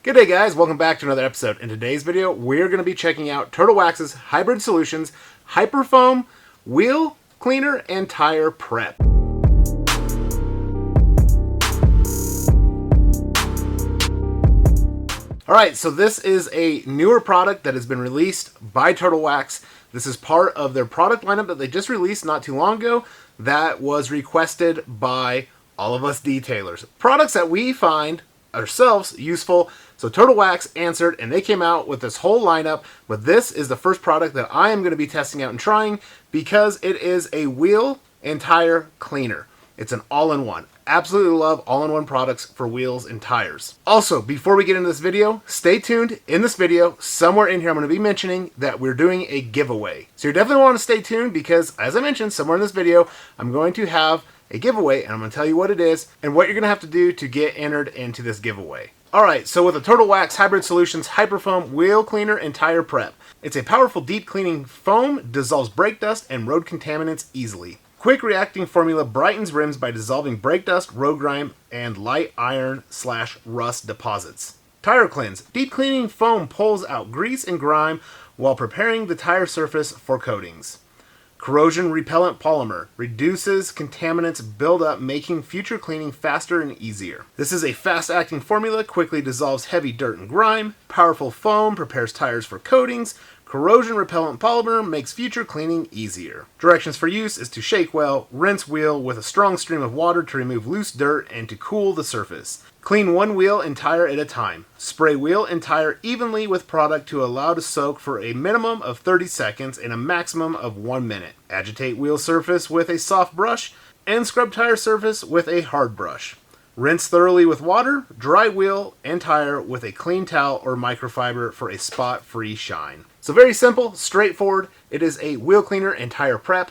Good day guys, welcome back to another episode. In today's video, we're going to be checking out Turtle Wax's Hybrid Solutions Hyperfoam Wheel Cleaner and Tire Prep. Alright, so this is a newer product that has been released by Turtle Wax. This is part of their product lineup that they just released not too long ago that was requested by all of us detailers. Products that we find ourselves useful. So Turtle Wax answered and they came out with this whole lineup, but this is the first product that I am going to be testing out and trying because it is a wheel and tire cleaner. It's an all-in-one. Absolutely love all-in-one products for wheels and tires. Also, before we get into this video, stay tuned. In this video, somewhere in here, I'm going to be mentioning that we're doing a giveaway. So you definitely want to stay tuned because, as I mentioned, somewhere in this video, I'm going to have a giveaway and I'm going to tell you what it is and what you're going to have to do to get entered into this giveaway. Alright, so with the Turtle Wax Hybrid Solutions Hyperfoam Wheel Cleaner and Tire Prep. It's a powerful deep cleaning foam, dissolves brake dust and road contaminants easily. Quick reacting formula brightens rims by dissolving brake dust, road grime, and light iron/rust deposits. Tire Cleanse. Deep cleaning foam pulls out grease and grime while preparing the tire surface for coatings. Corrosion repellent polymer reduces contaminants buildup, making future cleaning faster and easier. This is a fast-acting formula, quickly dissolves heavy dirt and grime. Powerful foam prepares tires for coatings. Corrosion repellent polymer makes future cleaning easier. Directions for use is to shake well, rinse wheel with a strong stream of water to remove loose dirt and to cool the surface. Clean one wheel and tire at a time. Spray wheel and tire evenly with product to allow to soak for a minimum of 30 seconds and a maximum of 1 minute. Agitate wheel surface with a soft brush and scrub tire surface with a hard brush. Rinse thoroughly with water, dry wheel and tire with a clean towel or microfiber for a spot-free shine. So very simple, straightforward. It is a wheel cleaner and tire prep.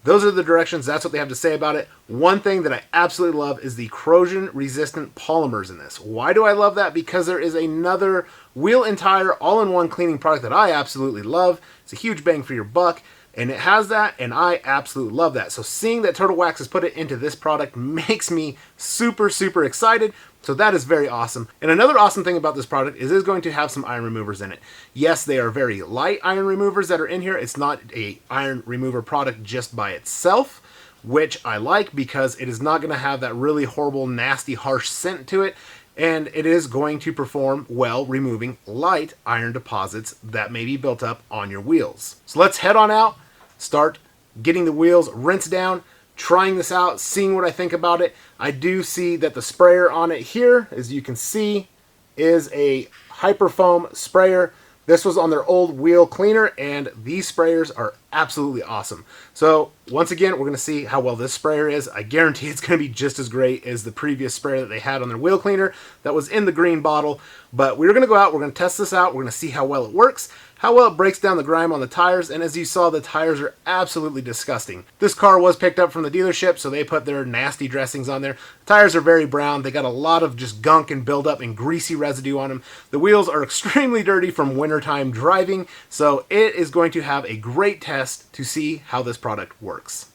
Those are the directions. That's what they have to say about it. One thing that I absolutely love is the corrosion-resistant polymers in this. Why do I love that? Because there is another wheel and tire all-in-one cleaning product that I absolutely love. It's a huge bang for your buck. And it has that, and I absolutely love that. So seeing that Turtle Wax has put it into this product makes me super, super excited. So that is very awesome. And another awesome thing about this product is it is going to have some iron removers in it. Yes, they are very light iron removers that are in here. It's not a iron remover product just by itself, which I like because it is not going to have that really horrible, nasty, harsh scent to it. And it is going to perform well removing light iron deposits that may be built up on your wheels. So let's head on out, start getting the wheels rinsed down, trying this out, seeing what I think about it. I do see that the sprayer on it here, as you can see, is a Hyperfoam sprayer. This was on their old wheel cleaner, and these sprayers are absolutely awesome. So once again, we're going to see how well this sprayer is. I guarantee it's going to be just as great as the previous sprayer that they had on their wheel cleaner that was in the green bottle. But we're going to go out, we're going to test this out, we're going to see how well it works, how well it breaks down the grime on the tires, and as you saw, the tires are absolutely disgusting. This car was picked up from the dealership, so they put their nasty dressings on there. The tires are very brown. They got a lot of just gunk and buildup and greasy residue on them. The wheels are extremely dirty from wintertime driving, so it is going to have a great test to see how this product works.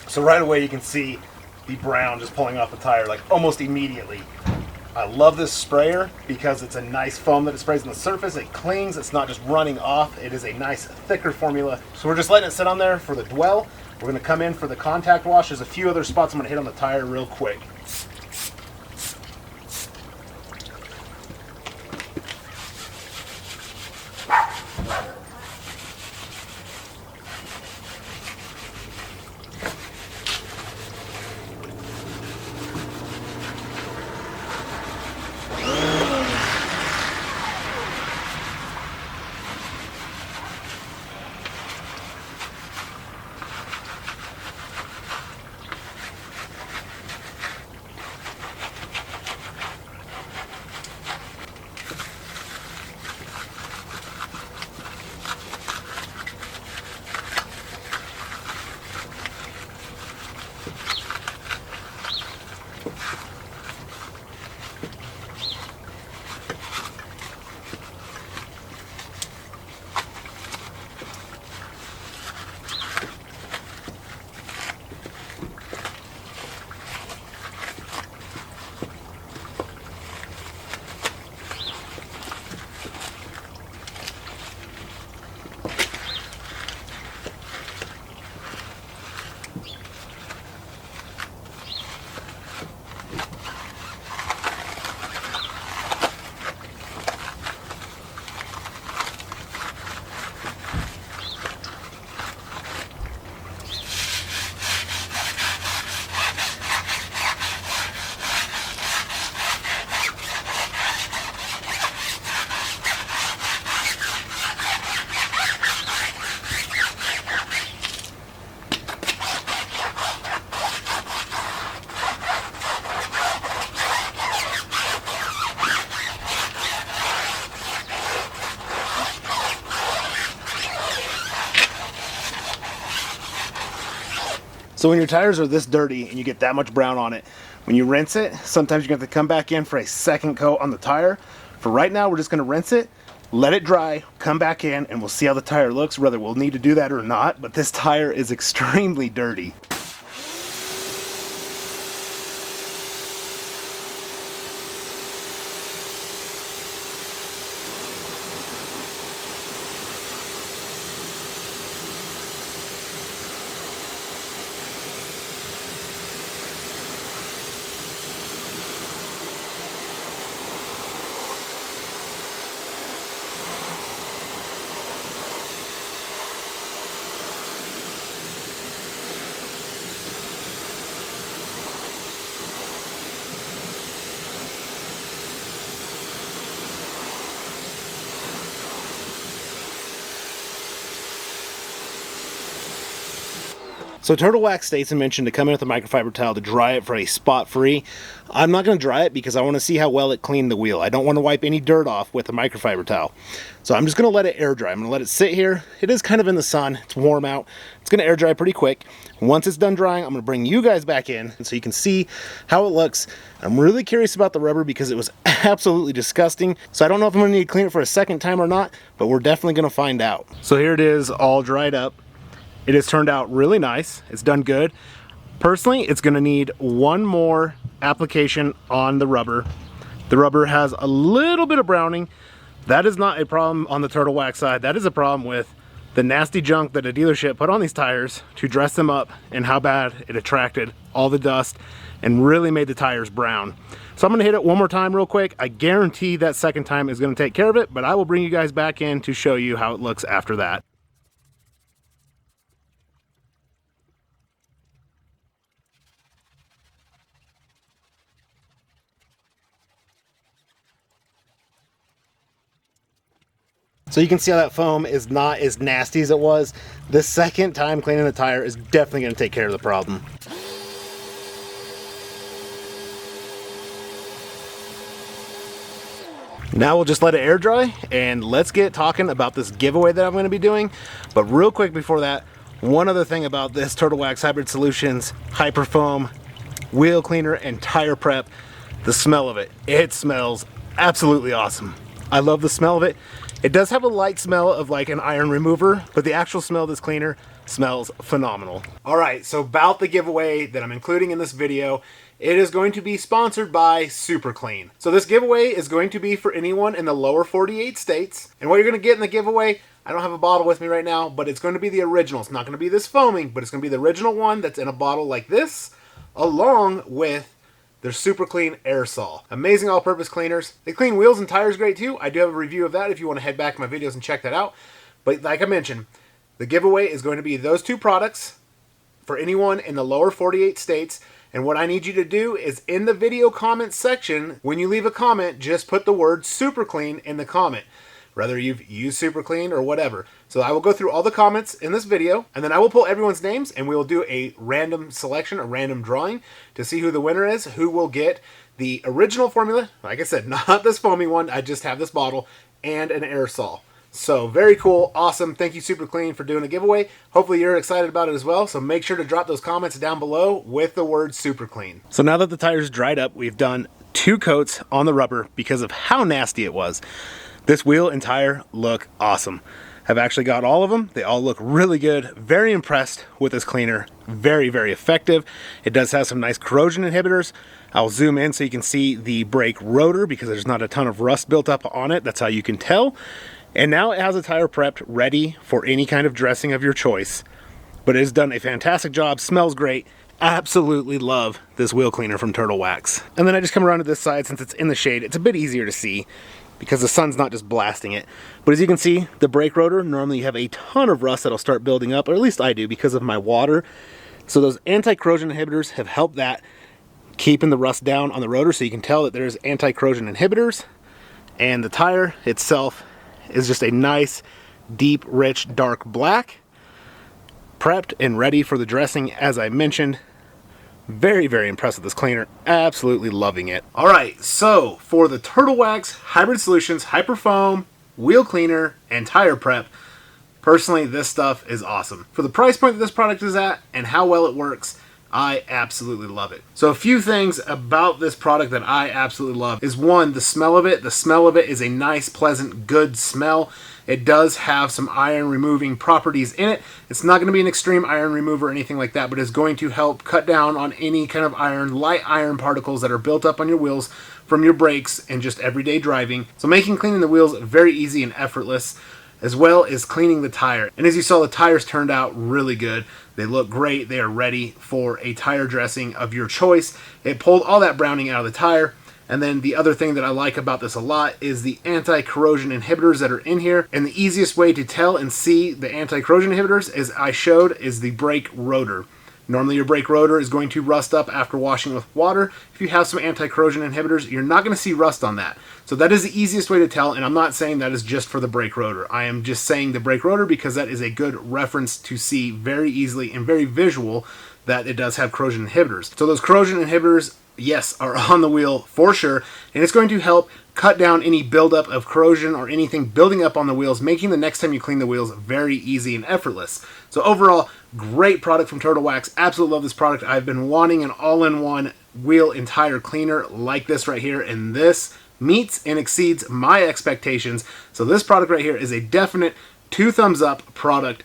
So right away you can see the brown just pulling off the tire like almost immediately. I love this sprayer because it's a nice foam that it sprays on the surface. It clings, it's not just running off. It is a nice thicker formula. So we're just letting it sit on there for the dwell. We're going to come in for the contact wash. There's a few other spots I'm going to hit on the tire real quick. So when your tires are this dirty and you get that much brown on it, when you rinse it, sometimes you're going to have to come back in for a second coat on the tire. For right now, we're just going to rinse it, let it dry, come back in, and we'll see how the tire looks, whether we'll need to do that or not. But this tire is extremely dirty. So Turtle Wax states and mentioned to come in with a microfiber towel to dry it for a spot-free. I'm not going to dry it because I want to see how well it cleaned the wheel. I don't want to wipe any dirt off with a microfiber towel. So I'm just going to let it air dry. I'm going to let it sit here. It is kind of in the sun. It's warm out. It's going to air dry pretty quick. Once it's done drying, I'm going to bring you guys back in so you can see how it looks. I'm really curious about the rubber because it was absolutely disgusting. So I don't know if I'm going to need to clean it for a second time or not, but we're definitely going to find out. So here it is, all dried up. It has turned out really nice. It's done good. Personally, it's going to need one more application on the rubber. The rubber has a little bit of browning. That is not a problem on the Turtle Wax side. That is a problem with the nasty junk that a dealership put on these tires to dress them up and how bad it attracted all the dust and really made the tires brown. So I'm going to hit it one more time real quick. I guarantee that second time is going to take care of it, but I will bring you guys back in to show you how it looks after that. So you can see how that foam is not as nasty as it was. The second time cleaning the tire is definitely going to take care of the problem. Now we'll just let it air dry and let's get talking about this giveaway that I'm going to be doing. But real quick before that, one other thing about this Turtle Wax Hybrid Solutions Hyper Foam Wheel Cleaner and Tire Prep, the smell of it. It smells absolutely awesome. I love the smell of it. It does have a light smell of like an iron remover, but the actual smell of this cleaner smells phenomenal. All right, so about the giveaway that I'm including in this video, it is going to be sponsored by Super Clean. So this giveaway is going to be for anyone in the lower 48 states. And what you're going to get in the giveaway, I don't have a bottle with me right now, but it's going to be the original. It's not going to be this foaming, but it's going to be the original one that's in a bottle like this, along with their Super Clean aerosol. Amazing all-purpose cleaners. They clean wheels and tires great too. I do have a review of that if you want to head back to my videos and check that out. But like I mentioned, the giveaway is going to be those two products for anyone in the lower 48 states. And what I need you to do is in the video comment section, when you leave a comment, just put the word Super Clean in the comment, whether you've used Super Clean or whatever. So I will go through all the comments in this video, and then I will pull everyone's names, and we will do a random selection, a random drawing, to see who the winner is, who will get the original formula. Like I said, not this foamy one. I just have this bottle and an aerosol. So very cool, awesome. Thank you, Super Clean, for doing a giveaway. Hopefully you're excited about it as well. So make sure to drop those comments down below with the word Super Clean. So now that the tire's dried up, we've done 2 coats on the rubber because of how nasty it was. This wheel and tire look awesome. I've actually got all of them. They all look really good. Very impressed with this cleaner. Very, very effective. It does have some nice corrosion inhibitors. I'll zoom in so you can see the brake rotor because there's not a ton of rust built up on it. That's how you can tell. And now it has a tire prepped ready for any kind of dressing of your choice. But it has done a fantastic job. Smells great. Absolutely love this wheel cleaner from Turtle Wax. And then I just come around to this side since it's in the shade. It's a bit easier to see because the sun's not just blasting it. But as you can see, the brake rotor, normally you have a ton of rust that'll start building up, or at least I do because of my water. So those anti-corrosion inhibitors have helped that, keeping the rust down on the rotor, so you can tell that there's anti-corrosion inhibitors. And the tire itself is just a nice, deep, rich, dark black, prepped and ready for the dressing, as I mentioned. Very, very impressed with this cleaner. Absolutely loving it. All right, so for the Turtle Wax Hybrid Solutions Hyper Foam Wheel Cleaner and Tire Prep, personally, this stuff is awesome. For the price point that this product is at and how well it works, I absolutely love it. So a few things about this product that I absolutely love is, one, the smell of it. The smell of it is a nice, pleasant, good smell. It does have some iron removing properties in it. It's not going to be an extreme iron remover or anything like that, but it's going to help cut down on any kind of iron, light iron particles that are built up on your wheels from your brakes and just everyday driving. So making cleaning the wheels very easy and effortless, as well as cleaning the tire. And as you saw, the tires turned out really good. They look great. They are ready for a tire dressing of your choice. It pulled all that browning out of the tire. And then the other thing that I like about this a lot is the anti-corrosion inhibitors that are in here. And the easiest way to tell and see the anti-corrosion inhibitors, as I showed, is the brake rotor. Normally your brake rotor is going to rust up after washing with water. If you have some anti-corrosion inhibitors, you're not going to see rust on that. So that is the easiest way to tell, and I'm not saying that is just for the brake rotor. I am just saying the brake rotor because that is a good reference to see very easily and very visual that it does have corrosion inhibitors. So those corrosion inhibitors, yes, are on the wheel for sure, and it's going to help cut down any buildup of corrosion or anything building up on the wheels, making the next time you clean the wheels very easy and effortless. So overall, great product from Turtle Wax. Absolutely love this product. I've been wanting an all-in-one wheel and tire cleaner like this right here, and this meets and exceeds my expectations. So this product right here is a definite 2 thumbs up product.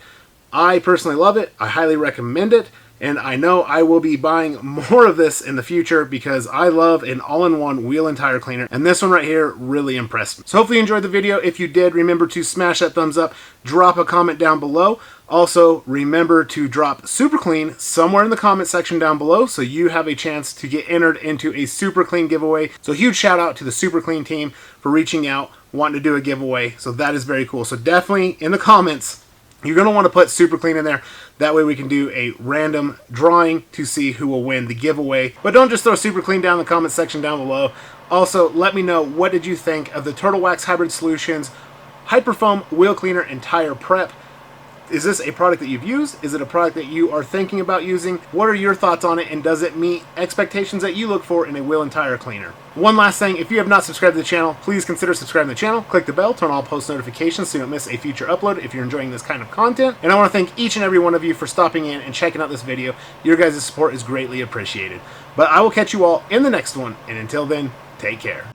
I personally love it. I highly recommend it. And I know I will be buying more of this in the future because I love an all-in-one wheel and tire cleaner. And this one right here really impressed me. So hopefully you enjoyed the video. If you did, remember to smash that thumbs up, drop a comment down below. Also, remember to drop Super Clean somewhere in the comment section down below so you have a chance to get entered into a Super Clean giveaway. So huge shout out to the Super Clean team for reaching out, wanting to do a giveaway. So that is very cool. So definitely in the comments, you're going to want to put Super Clean in there. That way we can do a random drawing to see who will win the giveaway. But don't just throw Super Clean down in the comment section down below. Also, let me know, what did you think of the Turtle Wax Hybrid Solutions Hyperfoam Wheel Cleaner and Tire Prep? Is this a product that you've used? Is it a product that you are thinking about using? What are your thoughts on it, and does it meet expectations that you look for in a wheel and tire cleaner? One last thing, if you have not subscribed to the channel, please consider subscribing to the channel. Click the bell, turn on all post notifications so you don't miss a future upload if you're enjoying this kind of content. And I want to thank each and every one of you for stopping in and checking out this video. Your guys' support is greatly appreciated. But I will catch you all in the next one, and until then, take care.